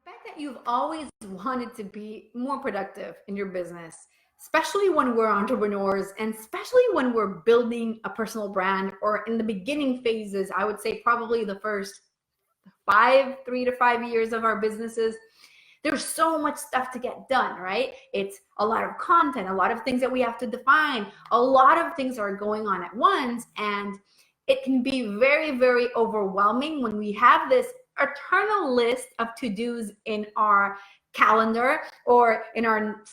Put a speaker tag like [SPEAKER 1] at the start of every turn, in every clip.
[SPEAKER 1] Bet that you've always wanted to be more productive in your business, especially when we're entrepreneurs and especially when we're building a personal brand or in the beginning phases. I would say probably the first 3 to 5 years of our businesses. There's so much stuff to get done, right? It's a lot of content, a lot of things that we have to define, a lot of things are going on at once, and it can be very, very overwhelming when we have this eternal list of to-dos in our calendar or in our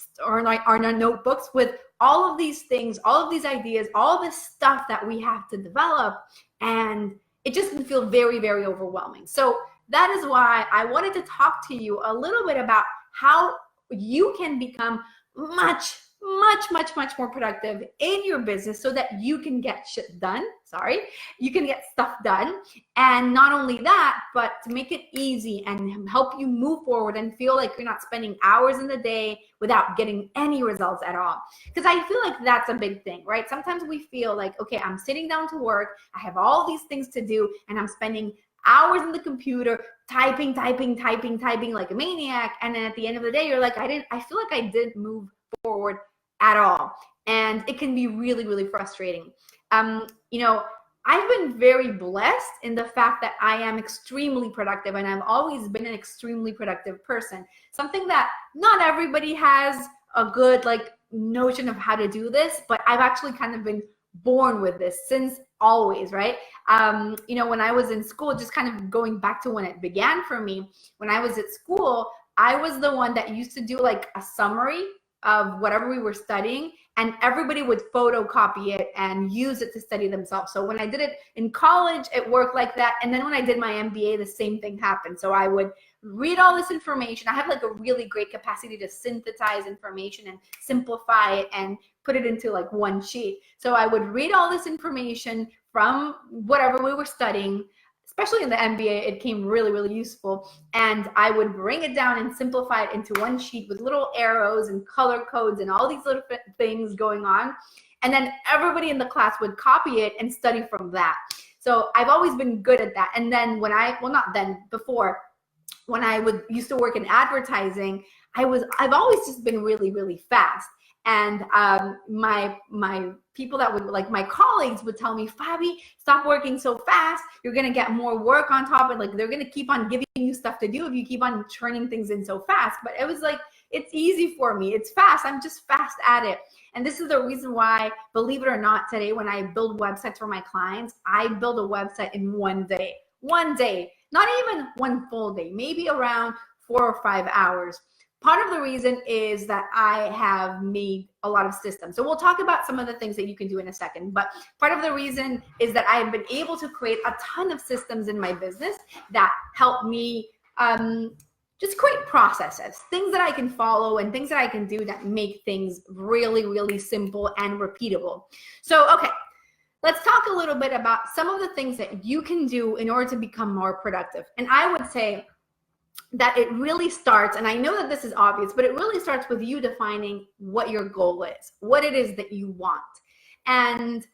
[SPEAKER 1] notebooks with all of these things, all of these ideas, all this stuff that we have to develop, and it just can feel very, very overwhelming. So that is why I wanted to talk to you a little bit about how you can become much more productive in your business so that you can get shit done. You can get stuff done. And not only that, but to make it easy and help you move forward and feel like you're not spending hours in the day without getting any results at all. Because I feel like that's a big thing, right? Sometimes we feel like, okay, I'm sitting down to work, I have all these things to do, and I'm spending hours in the computer typing like a maniac. And then at the end of the day, you're like, I feel like I didn't move forward at all. And it can be really, really frustrating. I've been very blessed in the fact that I am extremely productive, and I've always been an extremely productive person. Something that not everybody has a good notion of how to do this, but I've actually kind of been born with this since always, right? When I was in school, just kind of going back to when it began for me, when I was at school, I was the one that used to do like a summary of whatever we were studying, and everybody would photocopy it and use it to study themselves. So when I did it in college, it worked like that. And then when I did my MBA, the same thing happened. So I would read all this information. I have like a really great capacity to synthesize information and simplify it and put it into like one sheet. So I would read all this information from whatever we were studying, especially in the MBA, it came really, really useful. And I would bring it down and simplify it into one sheet with little arrows and color codes and all these little things going on. And then everybody in the class would copy it and study from that. So I've always been good at that. And then before, when I used to work in advertising, I've always just been really, really fast. And my people that would, like my colleagues would tell me, Fabi, stop working so fast. You're going to get more work on top, and like they're going to keep on giving you stuff to do if you keep on turning things in so fast. But it was like, it's easy for me. It's fast. I'm just fast at it. And this is the reason why, believe it or not, today when I build websites for my clients, I build a website in 1 day. 1 day, not even one full day, maybe around 4 or 5 hours. Part of the reason is that I have made a lot of systems. So we'll talk about some of the things that you can do in a second. But part of the reason is that I've been able to create a ton of systems in my business that help me just create processes, things that I can follow and things that I can do that make things really, really simple and repeatable. So, okay, let's talk a little bit about some of the things that you can do in order to become more productive. And I would say that it really starts, and I know that this is obvious, but it really starts with you defining what your goal is, what it is that you want. And,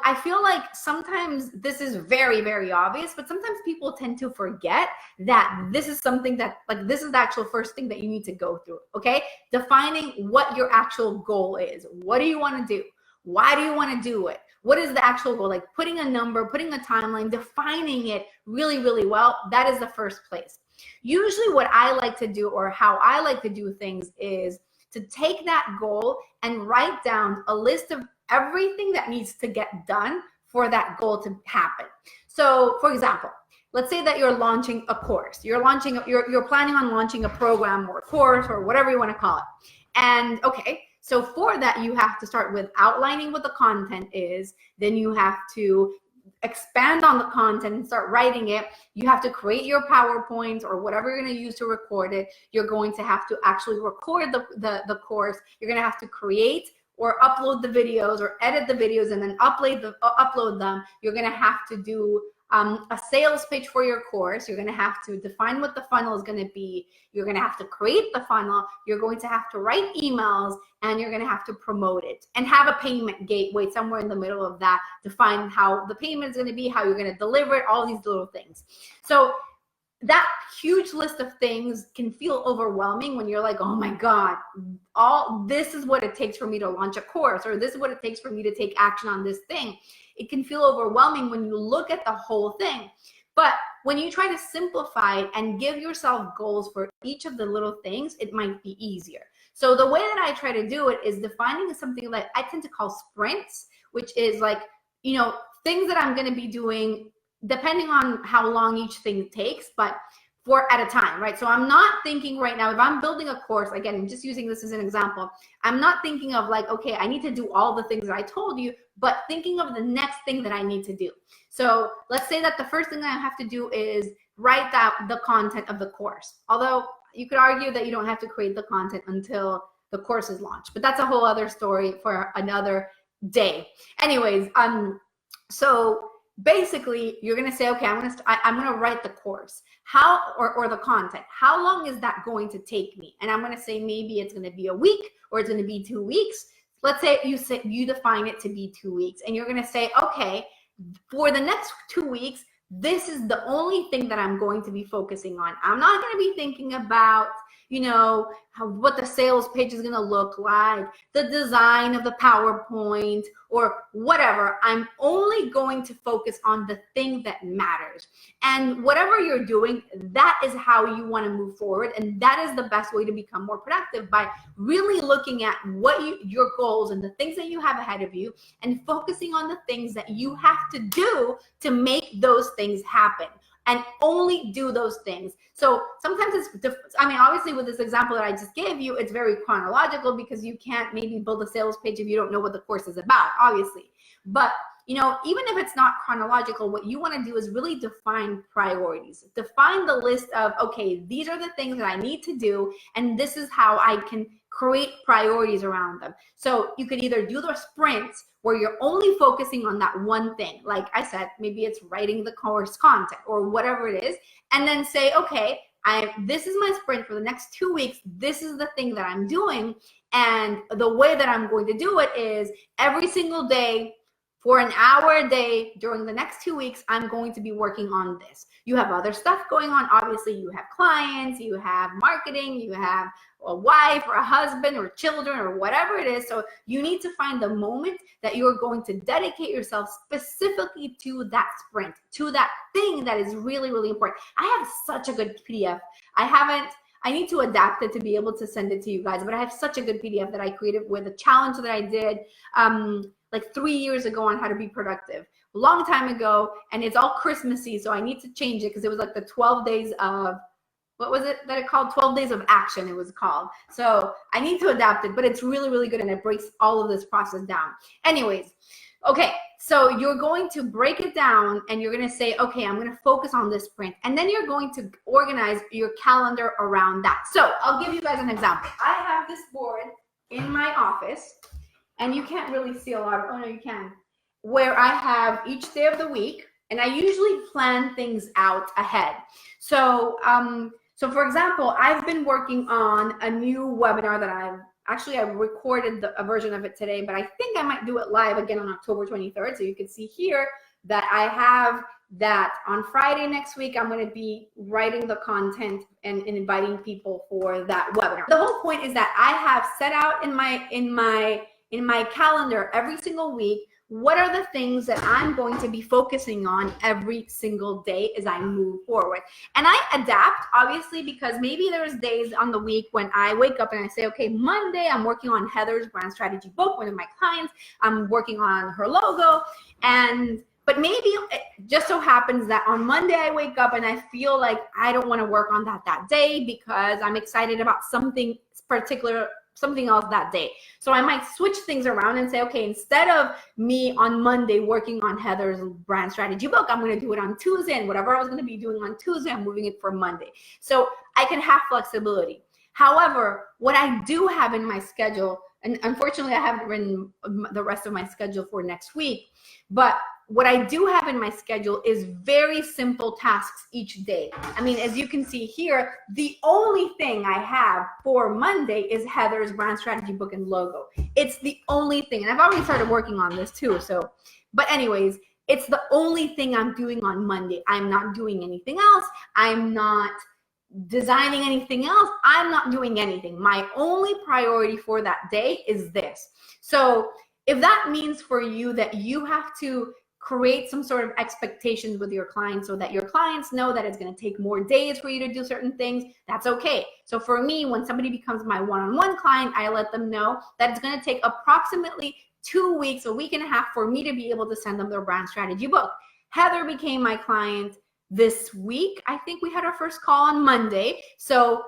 [SPEAKER 1] I feel like sometimes this is very, very obvious, but sometimes people tend to forget that this is something that, this is the actual first thing that you need to go through, okay? Defining what your actual goal is. What do you want to do? Why do you want to do it? What is the actual goal? Like putting a number, putting a timeline, defining it really, really well, that is the first place. Usually what I like to do, or how I like to do things, is to take that goal and write down a list of everything that needs to get done for that goal to happen. So for example, let's say that you're launching a course. You're planning on launching a program or a course or whatever you want to call it. And okay, so for that, you have to start with outlining what the content is. Then you have to expand on the content and start writing it. You have to create your PowerPoint or whatever you're going to use to record it. You're going to have to actually record the course. You're going to have to create or upload the videos or edit the videos and then upload them. You're going to have to do a sales pitch for your course. You're going to have to define what the funnel is going to be. You're going to have to create the funnel. You're going to have to write emails, and you're going to have to promote it and have a payment gateway somewhere in the middle of that. Define how the payment is going to be, how you're going to deliver it, all these little things. So that huge list of things can feel overwhelming when you're like, oh my God, this is what it takes for me to launch a course, or this is what it takes for me to take action on this thing. It can feel overwhelming when you look at the whole thing. But when you try to simplify it and give yourself goals for each of the little things, it might be easier. So the way that I try to do it is defining something that I tend to call sprints, which is like, you know, things that I'm going to be doing depending on how long each thing takes, but for at a time, right? So I'm not thinking right now, if I'm building a course, again, I'm just using this as an example, I'm not thinking of like, okay, I need to do all the things that I told you, but thinking of the next thing that I need to do. So let's say that the first thing I have to do is write out the content of the course. Although you could argue that you don't have to create the content until the course is launched, but that's a whole other story for another day. Anyways, so basically you're going to say, okay, I'm going to write the course, or the content. How long is that going to take me? And I'm going to say, maybe it's going to be a week, or it's going to be 2 weeks. Let's say you define it to be 2 weeks, and you're going to say, okay, for the next 2 weeks, this is the only thing that I'm going to be focusing on. I'm not going to be thinking about, you know, what the sales page is going to look like, the design of the PowerPoint, or whatever. I'm only going to focus on the thing that matters. And whatever you're doing, that is how you want to move forward. And that is the best way to become more productive, by really looking at what your goals and the things that you have ahead of you, and focusing on the things that you have to do to make those things happen. And only do those things. So sometimes obviously with this example that I just gave you, it's very chronological, because you can't maybe build a sales page if you don't know what the course is about, obviously. But, you know, even if it's not chronological, what you want to do is really define priorities. Define the list of, okay, these are the things that I need to do, and this is how I can create priorities around them. So you could either do the sprints where you're only focusing on that one thing. Like I said, maybe it's writing the course content or whatever it is, and then say, okay, this is my sprint for the next 2 weeks. This is the thing that I'm doing. And the way that I'm going to do it is every single day, for an hour a day during the next 2 weeks, I'm going to be working on this. You have other stuff going on. Obviously, you have clients, you have marketing, you have a wife or a husband or children or whatever it is. So you need to find the moment that you're going to dedicate yourself specifically to that sprint, to that thing that is really, really important. I have such a good PDF. I need to adapt it to be able to send it to you guys, but I have such a good PDF that I created with a challenge that I did like 3 years ago on how to be productive, a long time ago, and it's all Christmassy, so I need to change it, because it was like the 12 days of, what was it that it called? 12 days of action, it was called. So I need to adapt it, but it's really, really good, and it breaks all of this process down. Anyways, okay, so you're going to break it down, and you're going to say, okay, I'm going to focus on this sprint, and then you're going to organize your calendar around that. So I'll give you guys an example. I have this board in my office, and you can't really see a lot of, oh no, you can, where I have each day of the week, and I usually plan things out ahead. So, so for example, I've been working on a new webinar that I recorded a version of it today, but I think I might do it live again on October 23rd. So you can see here that I have that on Friday next week, I'm going to be writing the content and inviting people for that webinar. The whole point is that I have set out in my calendar every single week, what are the things that I'm going to be focusing on every single day as I move forward. And I adapt, obviously, because maybe there's days on the week when I wake up and I say, okay, Monday, I'm working on Heather's brand strategy book, one of my clients, I'm working on her logo. But maybe it just so happens that on Monday I wake up and I feel like I don't want to work on that day because I'm excited about something else that day. So I might switch things around and say, okay, instead of me on Monday working on Heather's brand strategy book, I'm going to do it on Tuesday, and whatever I was going to be doing on Tuesday, I'm moving it for Monday. So I can have flexibility. However, what I do have in my schedule, and unfortunately I haven't written the rest of my schedule for next week, but what I do have in my schedule is very simple tasks each day. I mean, as you can see here, the only thing I have for Monday is Heather's brand strategy book and logo. It's the only thing. And I've already started working on this too. So, but anyways, It's the only thing I'm doing on Monday. I'm not doing anything else. I'm not designing anything else. I'm not doing anything. My only priority for that day is this. So if that means for you that you have to create some sort of expectations with your clients so that your clients know that it's going to take more days for you to do certain things, that's okay. So for me, when somebody becomes my one-on-one client, I let them know that it's going to take approximately 2 weeks, a week and a half for me to be able to send them their brand strategy book. Heather became my client this week. I think we had our first call on Monday. So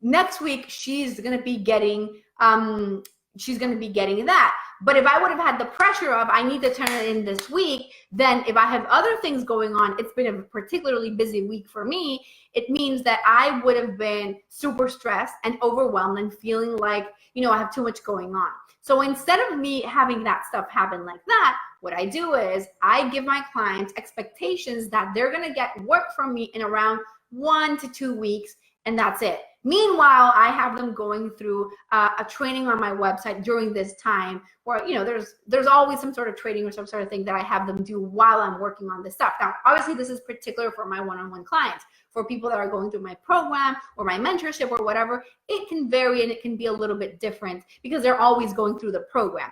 [SPEAKER 1] next week she's going to be getting that. But if I would have had the pressure of I need to turn it in this week, then if I have other things going on, it's been a particularly busy week for me, it means that I would have been super stressed and overwhelmed and feeling like, I have too much going on. So instead of me having that stuff happen like that, what I do is I give my clients expectations that they're going to get work from me in around 1 to 2 weeks, and that's it. Meanwhile, I have them going through a training on my website during this time where, there's always some sort of training or some sort of thing that I have them do while I'm working on this stuff. Now, obviously, this is particular for my one-on-one clients. For people that are going through my program or my mentorship or whatever, it can vary and it can be a little bit different because they're always going through the program.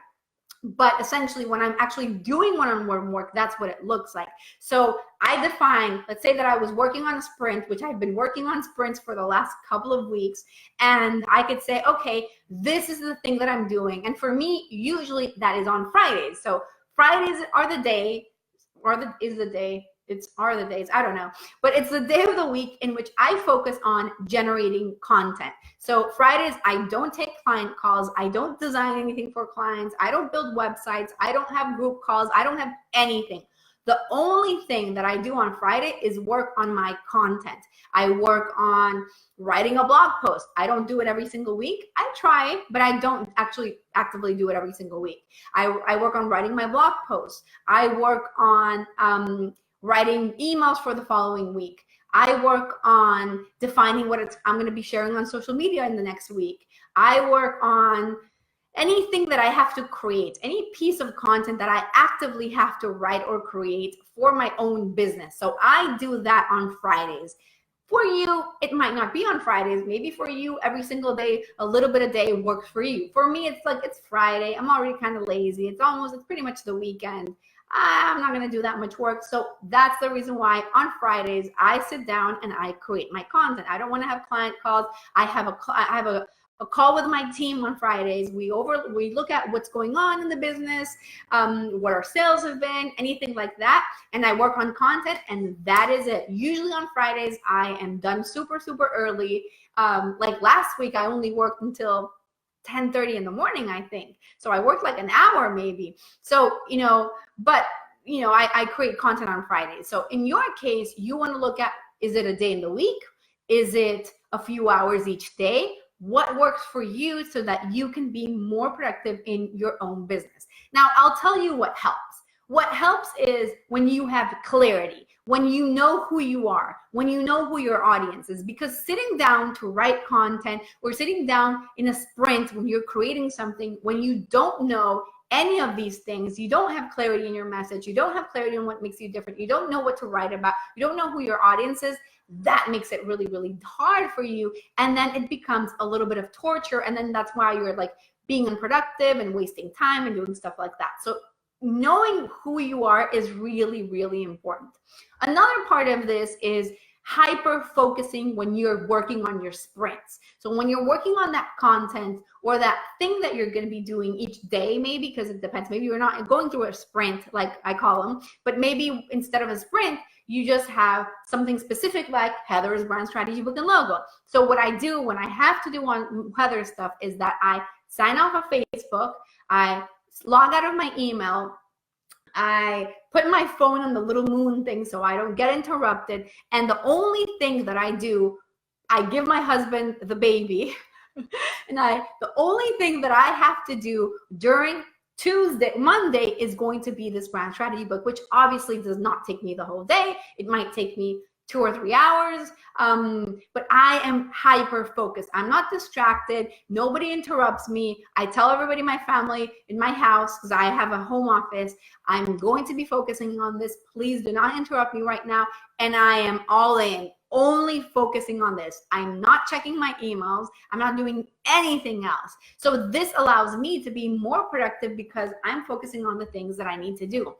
[SPEAKER 1] But essentially, when I'm actually doing one-on-one work, that's what it looks like. So I define, let's say that I was working on a sprint, which I've been working on sprints for the last couple of weeks. And I could say, okay, this is the thing that I'm doing. And for me, usually that is on Fridays. So Fridays are the day, are the days, I don't know, but it's the day of the week in which I focus on generating content. So Fridays, I don't take client calls. I don't design anything for clients. I don't build websites. I don't have group calls. I don't have anything. The only thing that I do on Friday is work on my content. I work on writing a blog post. I don't do it every single week. I try, but I don't actually actively do it every single week. I work on writing my blog post. I work on writing emails for the following week. I work on defining what I'm going to be sharing on social media in the next week. I work on anything that I have to create, any piece of content that I actively have to write or create for my own business. So I do that on Fridays. For you, it might not be on Fridays. Maybe for you, every single day, a little bit a day works for you. For me, it's like it's Friday. I'm already kind of lazy. It's pretty much the weekend. I'm not going to do that much work. So that's the reason why on Fridays, I sit down and I create my content. I don't want to have client calls. I have a call with my team on Fridays. We look at what's going on in the business, what our sales have been, anything like that. And I work on content, and that is it. Usually on Fridays, I am done super, super early. Like last week, I only worked until 10:30 in the morning, I think. So I worked like an hour maybe. So, I create content on Fridays. So in your case, you want to look at, is it a day in the week? Is it a few hours each day? What works for you so that you can be more productive in your own business? Now, I'll tell you what helps. What helps is when you have clarity, when you know who you are, when you know who your audience is, because sitting down to write content or sitting down in a sprint when you're creating something, when you don't know any of these things, you don't have clarity in your message, you don't have clarity on what makes you different, you don't know what to write about, you don't know who your audience is, that makes it really, really hard for you. And then it becomes a little bit of torture. And then that's why you're like being unproductive and wasting time and doing stuff like that. So knowing who you are is really, really important. Another part of this is hyper focusing when you're working on your sprints. So when you're working on that content or that thing that you're going to be doing each day, maybe, because it depends, maybe you're not going through a sprint like I call them, but maybe instead of a sprint, you just have something specific like Heather's brand strategy book and logo. So what I do when I have to do on Heather stuff is that I sign off of Facebook, I log out of my email, I put my phone on the little moon thing so I don't get interrupted. And the only thing that I do, I give my husband the baby. And the only thing that I have to do during Monday is going to be this brand strategy book, which obviously does not take me the whole day. It might take me 2 or 3 hours. But I am hyper focused. I'm not distracted. Nobody interrupts me. I tell everybody in my family, in my house, because I have a home office, I'm going to be focusing on this. Please do not interrupt me right now. And I am all in, only focusing on this. I'm not checking my emails. I'm not doing anything else. So this allows me to be more productive because I'm focusing on the things that I need to do.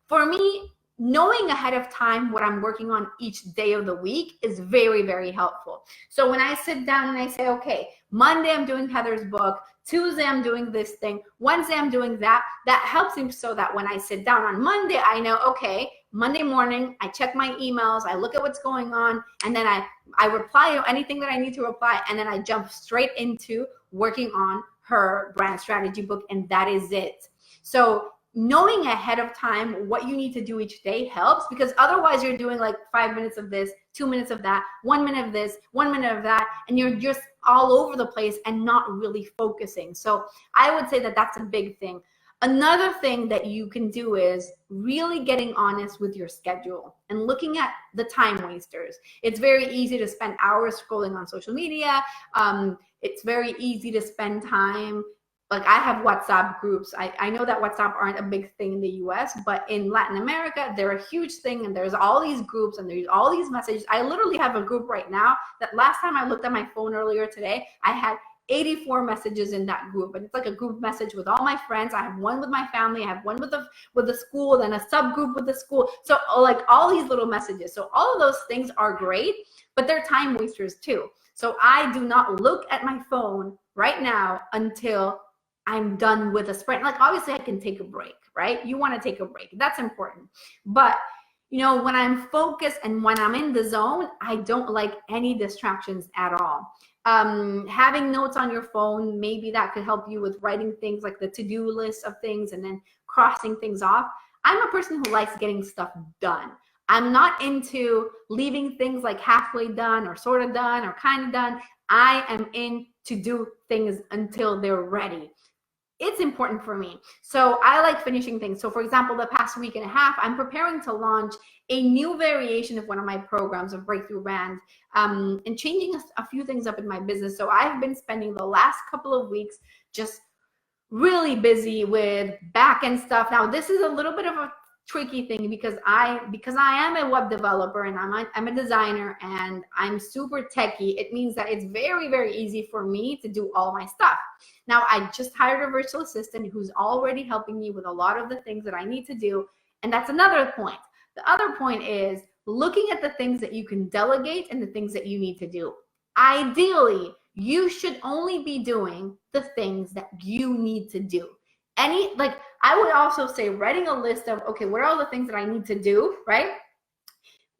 [SPEAKER 1] For me, knowing ahead of time what I'm working on each day of the week is very, very helpful. So when I sit down and I say, okay, Monday I'm doing Heather's book, Tuesday I'm doing this thing, Wednesday I'm doing that, that helps me so that when I sit down on Monday, I know, okay, Monday morning, I check my emails, I look at what's going on, and then I reply to anything that I need to reply, and then I jump straight into working on her brand strategy book, and that is it. So knowing ahead of time what you need to do each day helps, because otherwise you're doing like 5 minutes of this, 2 minutes of that, 1 minute of this, 1 minute of that, and you're just all over the place and not really focusing. So I would say that that's a big thing. Another thing that you can do is really getting honest with your schedule and looking at the time wasters. It's very easy to spend hours scrolling on social media. It's very easy to spend time. Like I have WhatsApp groups. I know that WhatsApp aren't a big thing in the US, but in Latin America, they're a huge thing, and there's all these groups and there's all these messages. I literally have a group right now that last time I looked at my phone earlier today, I had 84 messages in that group, and it's like a group message with all my friends. I have one with my family, I have one with the school, then a subgroup with the school. So like all these little messages. So all of those things are great, but they're time wasters too. So I do not look at my phone right now until I'm done with a sprint. Like obviously I can take a break, right? You want to take a break. That's important. But you know, when I'm focused and when I'm in the zone, I don't like any distractions at all. Having notes on your phone, maybe that could help you with writing things like the to-do list of things and then crossing things off. I'm a person who likes getting stuff done. I'm not into leaving things like halfway done or sort of done or kind of done. I am in to do things until they're ready. It's important for me. So I like finishing things. So for example, the past week and a half, I'm preparing to launch a new variation of one of my programs of Breakthrough Brand, and changing a few things up in my business. So I've been spending the last couple of weeks just really busy with back end stuff. Now this is a little bit of a tricky thing because I am a web developer and I'm a designer and I'm super techie. It means that it's very, very easy for me to do all my stuff. Now I just hired a virtual assistant who's already helping me with a lot of the things that I need to do. And that's another point. The other point is looking at the things that you can delegate and the things that you need to do. Ideally, you should only be doing the things that you need to do. I would also say writing a list of, okay, what are all the things that I need to do, right?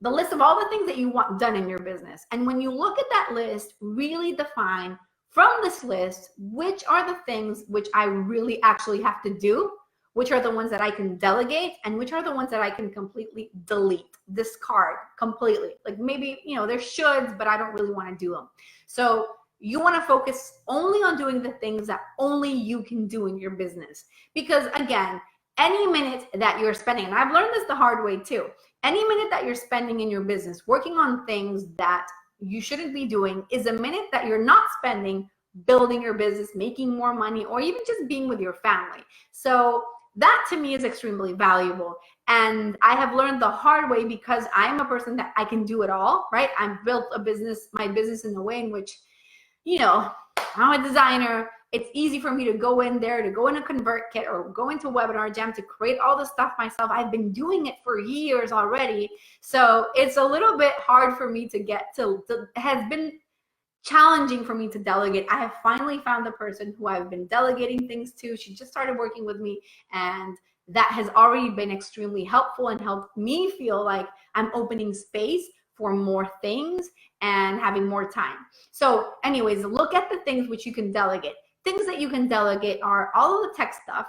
[SPEAKER 1] The list of all the things that you want done in your business. And when you look at that list, really define from this list, which are the things which I really actually have to do, which are the ones that I can delegate, and which are the ones that I can completely delete, discard completely. Like maybe, you know, there's shoulds, but I don't really want to do them. So you want to focus only on doing the things that only you can do in your business. Because again, any minute that you're spending, and I've learned this the hard way too, any minute that you're spending in your business working on things that you shouldn't be doing is a minute that you're not spending building your business, making more money, or even just being with your family. So that to me is extremely valuable. And I have learned the hard way because I'm a person that I can do it all, right? I've built my business in a way in which, you know, I'm a designer. It's easy for me to go in there, to go in a ConvertKit or go into Webinar Jam to create all the stuff myself. I've been doing it for years already. So it's a little bit hard for me to get to, it has been challenging for me to delegate. I have finally found the person who I've been delegating things to. She just started working with me, and that has already been extremely helpful and helped me feel like I'm opening space for more things and having more time. So anyways, look at the things which you can delegate. Things that you can delegate are all of the tech stuff,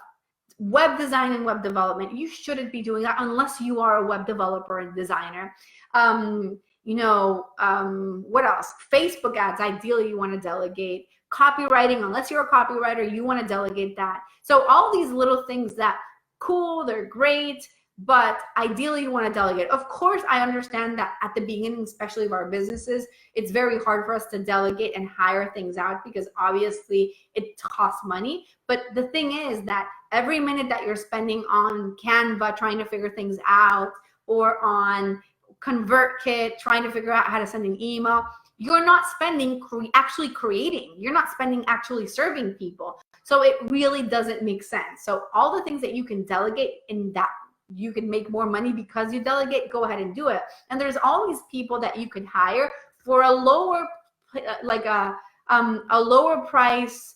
[SPEAKER 1] web design and web development. You shouldn't be doing that unless you are a web developer and designer. What else? Facebook ads, ideally you want to delegate. Copywriting, unless you're a copywriter, you want to delegate that. So all these little things that cool, they're great, but ideally you want to delegate. Of course, I understand that at the beginning, especially of our businesses, it's very hard for us to delegate and hire things out because obviously it costs money. But the thing is that every minute that you're spending on Canva trying to figure things out, or on ConvertKit trying to figure out how to send an email, you're not spending actually creating. You're not spending actually serving people. So it really doesn't make sense. So all the things that you can delegate in that you can make more money because you delegate, go ahead and do it. And there's always people that you could hire for a lower, like a lower price,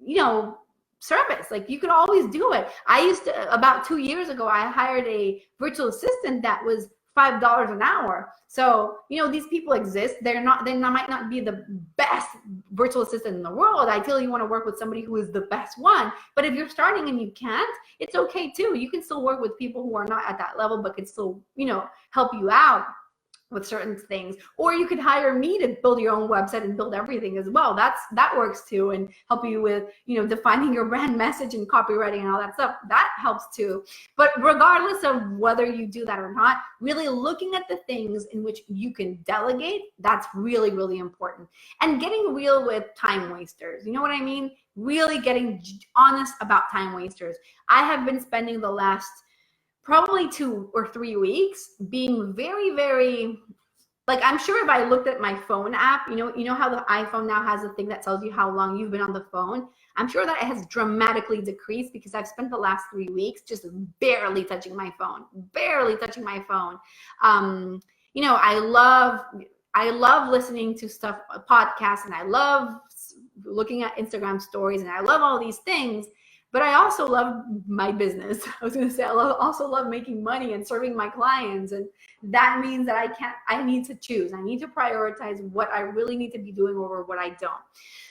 [SPEAKER 1] you know, service. Like you could always do it. I used to, about 2 years ago, I hired a virtual assistant that was $5 an hour. So, you know, these people exist. They might not be the best virtual assistant in the world. Ideally, you want to work with somebody who is the best one. But if you're starting and you can't, it's okay too. You can still work with people who are not at that level, but can still, you know, help you out with certain things. Or you could hire me to build your own website and build everything as well. That works too, and help you with, you know, defining your brand message and copywriting and all that stuff. That helps too. But regardless of whether you do that or not, really looking at the things in which you can delegate, that's really, really important. And getting real with time wasters. You know what I mean? Really getting honest about time wasters. I have been spending the last probably 2 or 3 weeks being very, very, like, I'm sure if I looked at my phone app, you know how the iPhone now has a thing that tells you how long you've been on the phone. I'm sure that it has dramatically decreased because I've spent the last 3 weeks just barely touching my phone. You know, I love listening to stuff, podcasts, and I love looking at Instagram stories, and I love all these things. But I also love my business. I was going to say, also love making money and serving my clients. And that means that I need to choose. I need to prioritize what I really need to be doing over what I don't.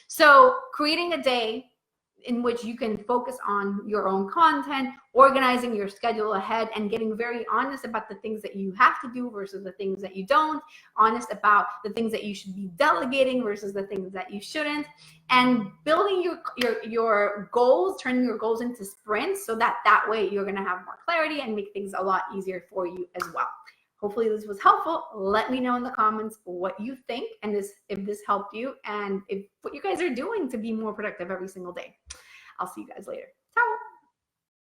[SPEAKER 1] So creating a day in which you can focus on your own content, organizing your schedule ahead, and getting very honest about the things that you have to do versus the things that you don't, honest about the things that you should be delegating versus the things that you shouldn't, and building your goals, turning your goals into sprints so that way you're going to have more clarity and make things a lot easier for you as well. Hopefully this was helpful. Let me know in the comments what you think and if this helped you, and what you guys are doing to be more productive every single day. I'll see you guys later.